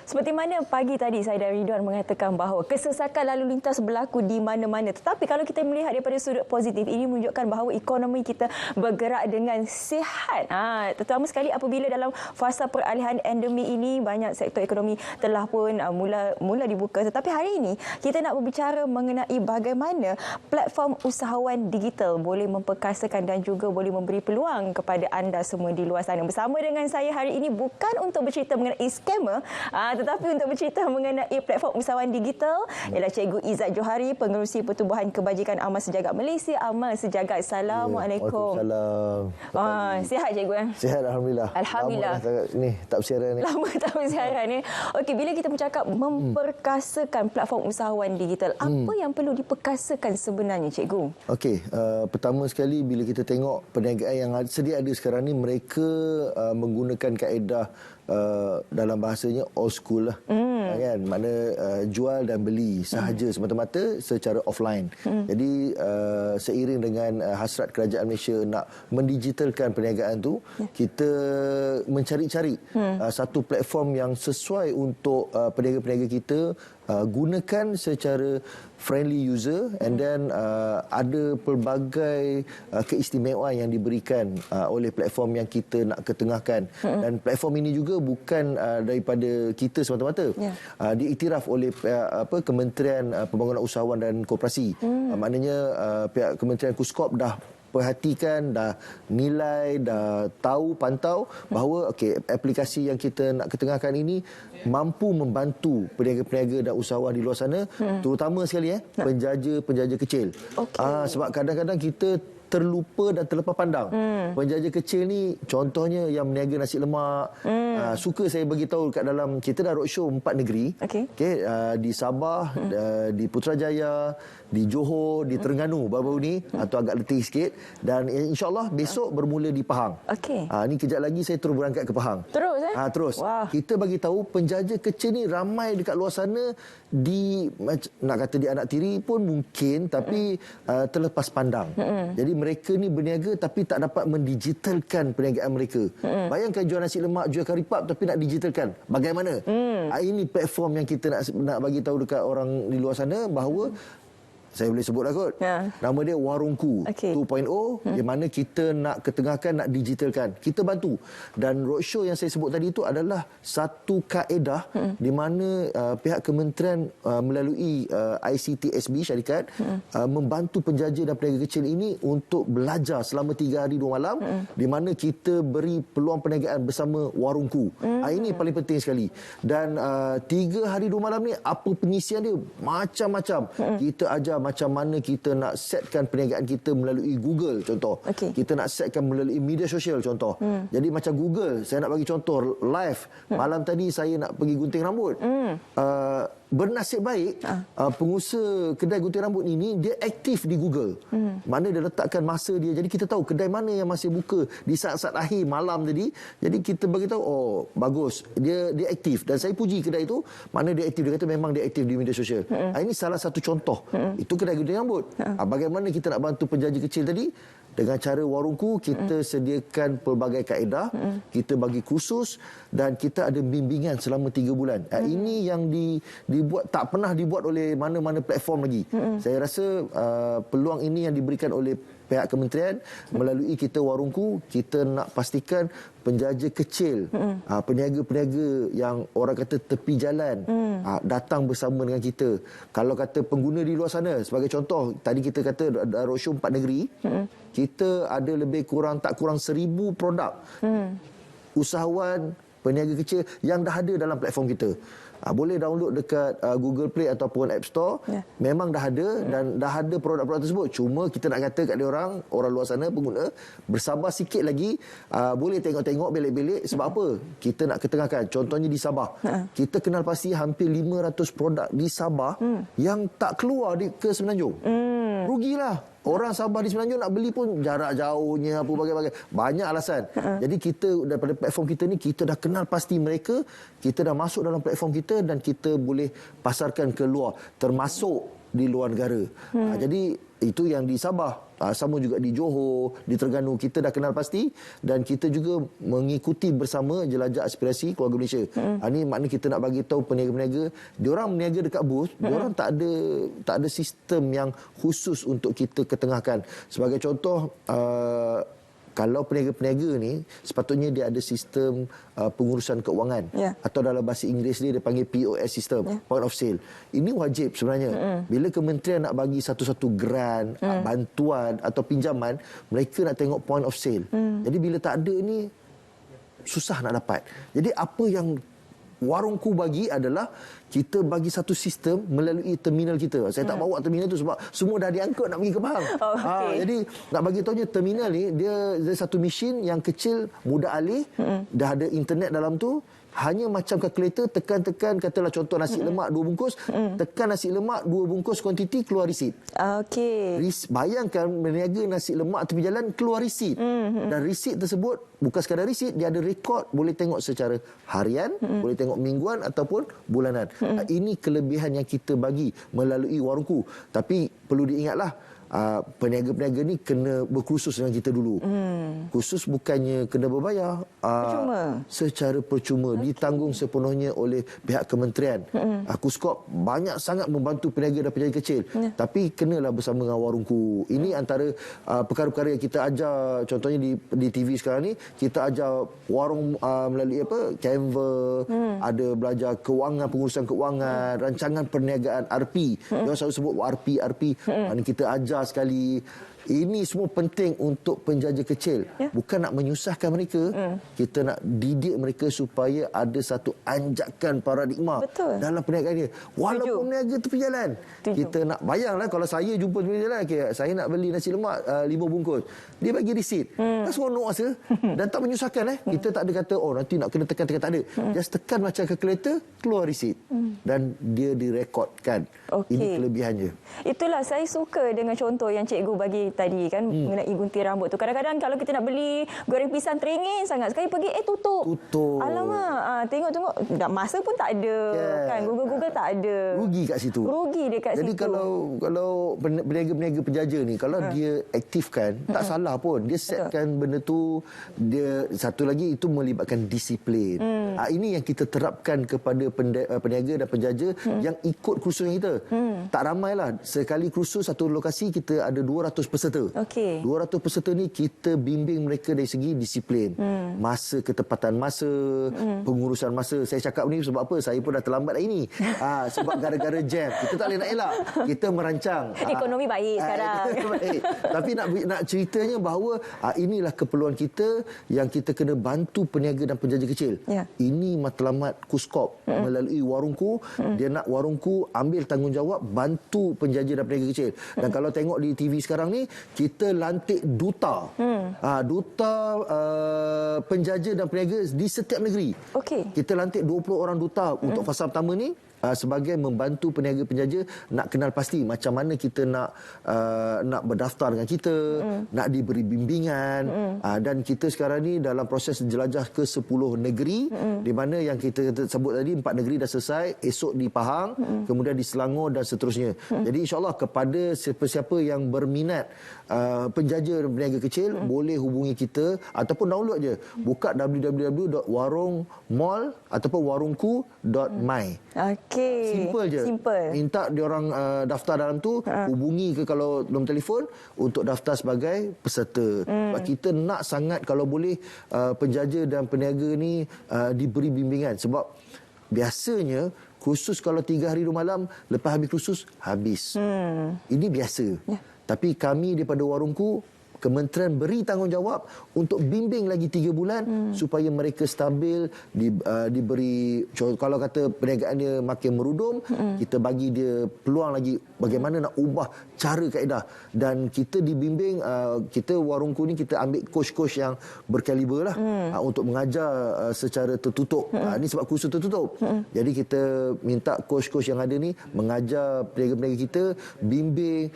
Seperti mana pagi tadi saya dan Ridwan mengatakan bahawa kesesakan lalu lintas berlaku di mana-mana. Tetapi kalau kita melihat daripada sudut positif, ini menunjukkan bahawa ekonomi kita bergerak dengan sihat. Terutama sekali apabila dalam fasa peralihan endemik ini, banyak sektor ekonomi telah pun mula dibuka. Tetapi hari ini kita nak berbicara mengenai bagaimana platform usahawan digital boleh memperkasakan dan juga boleh memberi peluang kepada anda semua di luar sana. Bersama dengan saya hari ini bukan untuk bercerita mengenai scammer, tetapi untuk bercerita mengenai platform usahawan digital ialah Cikgu Izzat Johari, Pengerusi Pertubuhan Kebajikan Amal Sejagat Malaysia, Amal Sejagat. Assalamualaikum. Waalaikumsalam. Sihat Cikgu? Sihat, Alhamdulillah. Alhamdulillah. Lama tak bersiaran ni. Lama tak bersiaran ni. Okey, bila kita bercakap memperkasakan platform usahawan digital, apa yang perlu diperkasakan sebenarnya Cikgu? Okey, pertama sekali bila kita tengok perniagaan yang sedia ada sekarang ni, mereka menggunakan kaedah dalam bahasanya old school lah, kan, makna jual dan beli sahaja semata-mata secara offline. Jadi seiring dengan hasrat kerajaan Malaysia nak mendigitalkan perniagaan tu, kita mencari-cari satu platform yang sesuai untuk peniaga-peniaga kita gunakan secara friendly user, and then ada pelbagai keistimewaan yang diberikan oleh platform yang kita nak ketengahkan. Dan platform ini juga bukan daripada kita semata-mata. Diiktiraf oleh Kementerian Pembangunan Usahawan dan Koperasi. Maknanya pihak Kementerian KUSKOP dah perhatikan, dah nilai, dah tahu, pantau bahawa aplikasi yang kita nak ketengahkan ini mampu membantu peniaga-peniaga dan usahawan di luar sana, terutama sekali penjaja kecil. Sebab kadang-kadang kita terlupa dan terlepas pandang. Penjaja kecil ni contohnya yang meniaga nasi lemak. Suka saya bagi tahu kat dalam, kita dah roadshow 4 negeri. Di Sabah, di Putrajaya, di Johor, di Terengganu baru-baru ni, atau agak letih sikit, dan insya-Allah besok bermula di Pahang. Ni kejap lagi saya terus berangkat ke Pahang. Terus. Kita bagi tahu penjaja kecil ni ramai dekat luar sana, nak kata di anak tiri pun mungkin, tapi terlepas pandang. Jadi mereka ni berniaga tapi tak dapat mendigitalkan perniagaan mereka. Bayangkan jual nasi lemak, jual karipap tapi nak digitalkan. Bagaimana? Ini platform yang kita nak bagi tahu dekat orang di luar sana bahawa saya boleh sebut lah kot. Nama dia Warungku 2.0, di mana kita nak ketengahkan, nak digitalkan. Kita bantu. Dan roadshow yang saya sebut tadi itu adalah satu kaedah di mana pihak kementerian melalui ICTSB syarikat membantu penjaja dan peniaga kecil ini untuk belajar selama 3 hari 2 malam, di mana kita beri peluang perniagaan bersama Warungku. Ini paling penting sekali. Dan 3 hari 2 malam ni, apa pengisian dia? Macam-macam. Kita ajar macam mana kita nak setkan perniagaan kita melalui Google, contoh. Kita nak setkan melalui media sosial, contoh. Jadi macam Google, saya nak bagi contoh live. Malam tadi saya nak pergi gunting rambut. Bernasib baik, pengusaha kedai gunting rambut ini, dia aktif di Google. Mana dia letakkan masa dia. Jadi kita tahu kedai mana yang masih buka di saat-saat akhir malam tadi. Jadi kita bagi tahu, oh bagus, dia aktif. Dan saya puji kedai itu, mana dia aktif. Dia kata memang dia aktif di media sosial. Ini salah satu contoh. Itu kedai gunting rambut. Bagaimana kita nak bantu penjaja kecil tadi? Dengan cara Warungku, kita sediakan pelbagai kaedah, kita bagi kursus, dan kita ada bimbingan selama 3 bulan. Ini yang dibuat, tak pernah dibuat oleh mana-mana platform lagi. Saya rasa peluang ini yang diberikan oleh pihak kementerian melalui kita Warungku. Kita nak pastikan penjaja kecil, peniaga-peniaga yang orang kata tepi jalan, datang bersama dengan kita. Kalau kata pengguna di luar sana, sebagai contoh, tadi kita kata roadshow 4 negeri, kita ada lebih kurang, tak kurang 1000 produk usahawan, peniaga kecil yang dah ada dalam platform kita. Boleh download dekat Google Play ataupun App Store. Memang dah ada, dan dah ada produk-produk tersebut. Cuma kita nak kata kat dia orang luar sana, pengguna, bersabar sikit lagi. Boleh tengok-tengok belik-belik. Sebab apa? Kita nak ketengahkan. Contohnya di Sabah. Kita kenal pasti hampir 500 produk di Sabah yang tak keluar ke Semenanjung. Rugilah. Orang Sabah di Semenanjung nak beli pun jarak jauhnya, apa bagai-bagai. Banyak alasan. Jadi kita daripada platform kita ni, kita dah kenal pasti mereka, kita dah masuk dalam platform kita, dan kita boleh pasarkan ke luar, termasuk di luar negara. Jadi Itu yang di Sabah, sama juga di Johor, di Terengganu, kita dah kenal pasti dan kita juga mengikuti bersama jelajah aspirasi keluarga Malaysia. Ini maknanya kita nak bagi tahu peniaga-peniaga, diorang berniaga dekat bus, diorang tak ada sistem yang khusus untuk kita ketengahkan. Sebagai contoh, kalau peniaga-peniaga ni sepatutnya dia ada sistem pengurusan keuangan, atau dalam bahasa Inggeris dia panggil POS system, point of sale. Ini wajib sebenarnya. Bila kementerian nak bagi satu-satu grant, bantuan atau pinjaman, mereka nak tengok point of sale. Jadi bila tak ada ni susah nak dapat. Jadi apa yang Warungku bagi adalah kita bagi satu sistem melalui terminal kita. Saya tak bawa terminal tu sebab semua dah diangkut nak pergi ke Pahang. Jadi nak bagi tahunya terminal ni dia satu mesin yang kecil, mudah alih, dah ada internet dalam tu. Hanya macam kalkulator, tekan-tekan, katalah contoh nasi lemak 2 bungkus, tekan nasi lemak 2 bungkus kuantiti, keluar resit. Bayangkan berniaga nasi lemak tepi jalan, keluar resit. Dan resit tersebut bukan sekadar resit, dia ada rekod, boleh tengok secara harian, boleh tengok mingguan ataupun bulanan. Ini kelebihan yang kita bagi melalui Warungku. Tapi perlu diingatlah, peniaga-peniaga ni kena berkursus dengan kita dulu. Kursus bukannya kena berbayar, secara percuma, ditanggung sepenuhnya oleh pihak kementerian. Kuskop banyak sangat membantu peniaga dan penjaya kecil, tapi kenalah bersama dengan Warungku. Ini antara perkara-perkara yang kita ajar. Contohnya di TV sekarang ni kita ajar warung melalui Canva, ada belajar kewangan, pengurusan kewangan, rancangan perniagaan, RP. Dia selalu sebut RP. Mana kita ajar sekali. Ini semua penting untuk penjaja kecil. Bukan nak menyusahkan mereka. Kita nak didik mereka supaya ada satu anjakan paradigma dalam perniagaan dia. Walaupun niaga tepi jalan. Kita nak bayanglah kalau saya jumpa tepi jalan, saya nak beli nasi lemak 5 bungkus. Dia bagi resit. Kan seronok rasa. Dan tak menyusahkan. Kita tak ada kata, nanti nak kena tekan-tekan. Tak ada. Just tekan macam kalkulator, keluar resit. Dan dia direkodkan. Ini kelebihannya. Itulah saya suka dengan contoh yang cikgu bagi tadi kan, mengenai gunting rambut tu. Kadang-kadang kalau kita nak beli goreng pisang teringin sangat, sekali pergi tutup. Alamak, tengok-tengok masa pun tak ada, kan, Google tak ada. Rugi kat situ. Jadi kalau peniaga-peniaga penjaja ni, kalau dia aktifkan, tak salah pun. Dia setkan benda tu. Dia satu lagi itu melibatkan disiplin. Ini yang kita terapkan kepada peniaga dan penjaja yang ikut kursus kita. Tak ramailah. Sekali kursus satu lokasi kita ada 200 peserta. 200 peserta ni kita bimbing mereka dari segi disiplin. Masa, ketepatan masa, pengurusan masa. Saya cakap ni sebab apa? Saya pun dah terlambat hari ni. Sebab gara-gara jam. Kita tak boleh nak elak. Kita merancang. Ekonomi baik sekarang. Baik. Tapi nak ceritanya bahawa inilah keperluan kita yang kita kena bantu peniaga dan penjaja kecil. Ini matlamat Kuskop melalui Warungku. Dia nak Warungku ambil tanggungjawab bantu penjaja dan peniaga kecil. Dan kalau tengok di TV sekarang ni, kita lantik duta. Duta penjaja dan peniaga di setiap negeri. Kita lantik 20 orang duta untuk fasa pertama ni. Sebagai membantu peniaga penjaja nak kenal pasti macam mana kita nak berdaftar dengan kita, nak diberi bimbingan. Dan kita sekarang ni dalam proses jelajah ke 10 negeri, di mana yang kita sebut tadi 4 negeri dah selesai, esok di Pahang, kemudian di Selangor dan seterusnya. Jadi insyaAllah kepada siapa-siapa yang berminat penjaja dan peniaga kecil, boleh hubungi kita ataupun download je, buka www.warungmall ataupun warungku.my. Simple je. Minta diorang daftar dalam tu, hubungi ke kalau nombor telefon untuk daftar sebagai peserta. Sebab kita nak sangat kalau boleh penjaja dan peniaga ni diberi bimbingan. Sebab biasanya kursus kalau 3 hari 2 malam, lepas habis kursus, habis. Ini biasa. Tapi kami daripada Warungku, kementerian beri tanggungjawab untuk bimbing lagi 3 bulan supaya mereka stabil, diberi, kalau kata perniagaan dia makin merudum, kita bagi dia peluang lagi bagaimana nak ubah cara kaedah. Dan kita dibimbing, kita Warungku ni kita ambil coach-coach yang berkaliber lah untuk mengajar secara tertutup. Ini sebab kursus tertutup. Jadi kita minta coach-coach yang ada ni mengajar peniaga-peniaga kita, bimbing.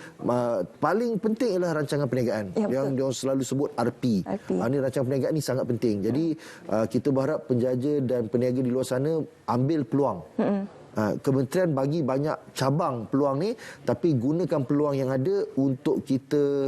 Paling penting ialah rancangan perniagaan. Yang dia selalu sebut RP. Ini rancangan perniagaan ni sangat penting. Jadi kita berharap penjaja dan peniaga di luar sana ambil peluang Kementerian bagi banyak cabang peluang ni, tapi gunakan peluang yang ada untuk kita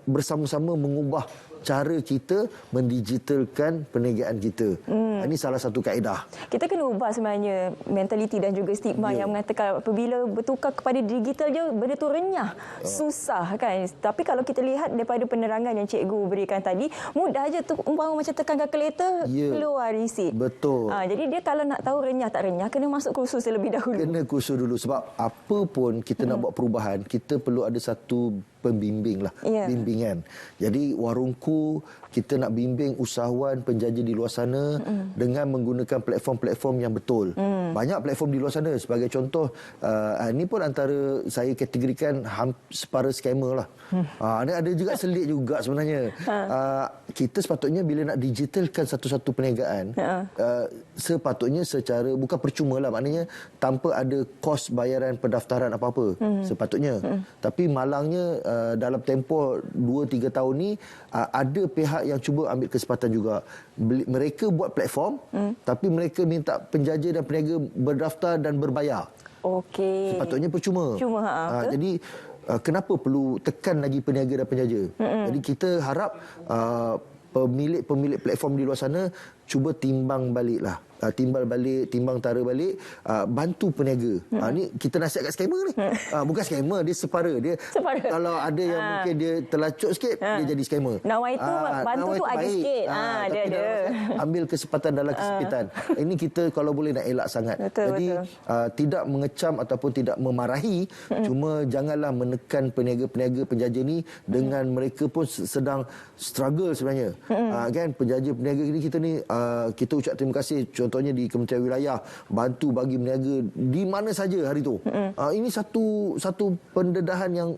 bersama-sama mengubah cara kita mendigitalkan perniagaan kita. Ini salah satu kaedah. Kita kena ubah sebenarnya mentaliti dan juga stigma yang mengatakan apabila bertukar kepada digital je, benda tu renyah, susah kan. Tapi kalau kita lihat daripada penerangan yang cikgu berikan tadi, mudah je tu, umpama macam tekan kalkulator, keluar resit. Betul. Jadi dia kalau nak tahu renyah tak renyah, kena masuk kursus terlebih dahulu. Kena kursus dulu, sebab apa pun kita nak buat perubahan, kita perlu ada satu pembimbing lah, bimbingan. Jadi warungku, kita nak bimbing usahawan penjaja di luar sana dengan menggunakan platform-platform yang betul. Banyak platform di luar sana. Sebagai contoh, ini pun antara saya kategorikan separa scammer lah. Ada juga selit juga sebenarnya. Kita sepatutnya bila nak digitalkan satu-satu perniagaan, sepatutnya secara, bukan percuma lah, maknanya tanpa ada kos bayaran pendaftaran apa-apa, sepatutnya. Tapi malangnya dalam tempoh 2-3 tahun ni, ada pihak yang cuba ambil kesempatan juga. Mereka buat platform, tapi mereka minta penjaja dan peniaga berdaftar dan berbayar. Okey. Sepatutnya percuma. Jadi kenapa perlu tekan lagi peniaga dan penjaja? Jadi kita harap pemilik platform di luar sana cuba timbang baliklah. Timbang tara balik, bantu peniaga. Ni kita nasihat kat scammer ni. Bukan scammer, dia separa. Kalau ada yang mungkin dia terlacut sikit, dia jadi scammer. Nawai tu bantu tu ada baik. sikit. Tapi Dia ada. ambil kesempatan dalam kesempitan. Ini kita kalau boleh nak elak sangat. Jadi tidak mengecam ataupun tidak memarahi, cuma janganlah menekan peniaga-peniaga penjaja ni dengan mereka pun sedang struggle sebenarnya. Kan penjaja peniaga ni kita ucap terima kasih. Contohnya di Kementerian Wilayah bantu bagi meniaga di mana saja hari tu. Ini satu pendedahan yang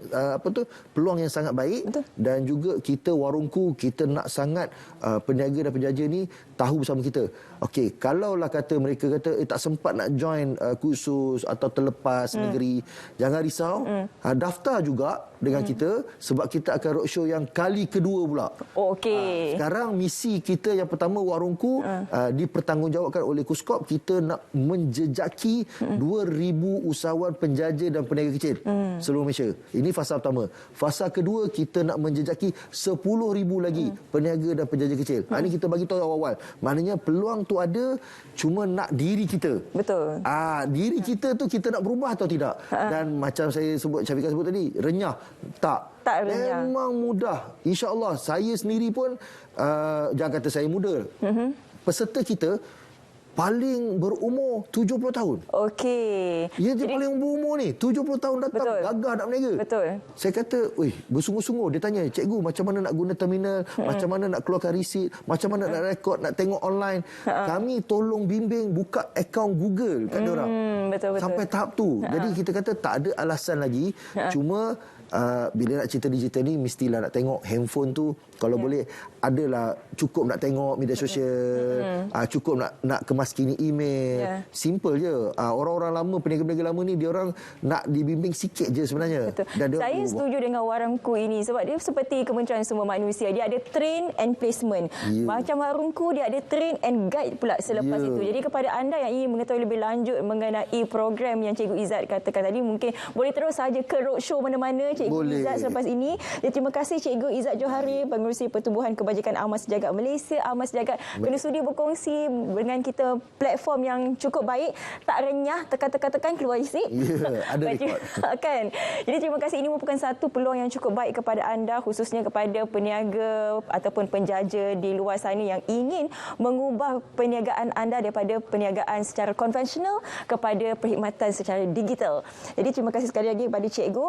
peluang yang sangat baik. Betul. Dan juga kita warungku, kita nak sangat peniaga dan penjaja ni tahu bersama kita. Okey, kalaulah kata mereka kata tak sempat nak join kursus atau terlepas negeri, jangan risau. Daftar juga dengan kita, sebab kita akan roadshow yang kali kedua pula. Okey. Sekarang misi kita yang pertama, warungku dipertanggungjawabkan oleh Kuskop. Kita nak menjejaki 2,000 usahawan penjaja dan peniaga kecil seluruh Malaysia. Ini fasa pertama. Fasa kedua, kita nak menjejaki 10,000 lagi peniaga dan penjaja kecil. Ini kita bagi tahu awal-awal. Maknanya peluang tu ada, cuma nak diri kita. Betul. Diri kita tu kita nak berubah atau tidak. Dan macam saya Syafiqah sebut tadi, renyah. Tak renyah. Memang mudah. InsyaAllah saya sendiri pun jangan kata saya muda. Peserta kita paling berumur 70 tahun. Okey. Dia paling berumur ni, 70 tahun datang. Betul. Gagah nak berniaga. Betul. Saya kata, bersungguh-sungguh. Dia tanya, cikgu macam mana nak guna terminal, macam mana nak keluarkan resit, macam mana nak rekod, nak tengok online. Kami tolong bimbing buka akaun Google kat diorang. Betul-betul. Sampai tahap tu. Jadi kita kata tak ada alasan lagi. Cuma bila nak cerita digital ni, mestilah nak tengok handphone tu. Kalau boleh, adalah cukup nak tengok media sosial, cukup nak kemaskini email. Simple je. Orang-orang lama, peniaga-peniaga lama ni, dia orang nak dibimbing sikit je sebenarnya. Betul. Dan Saya setuju dengan warungku ini, sebab dia seperti Kementerian Sumber Manusia. Dia ada train and placement. Macam warungku, dia ada train and guide pula selepas itu. Jadi kepada anda yang ingin mengetahui lebih lanjut mengenai program yang Cikgu Izzat katakan tadi, mungkin boleh terus saja ke roadshow mana-mana Cikgu Izzat selepas ini. Dan terima kasih Cikgu Izzat Johari, Pengerusi Pertubuhan Kebajikan Amal Sejagat Malaysia, Amal Sejagat, kerana sudi berkongsi dengan kita platform yang cukup baik. Tak renyah, tekan-tekan keluar isi. Ada rekod. Kan? Jadi terima kasih. Ini merupakan satu peluang yang cukup baik kepada anda, khususnya kepada peniaga ataupun penjaja di luar sana yang ingin mengubah perniagaan anda daripada perniagaan secara konvensional kepada perkhidmatan secara digital. Jadi terima kasih sekali lagi kepada Cikgu.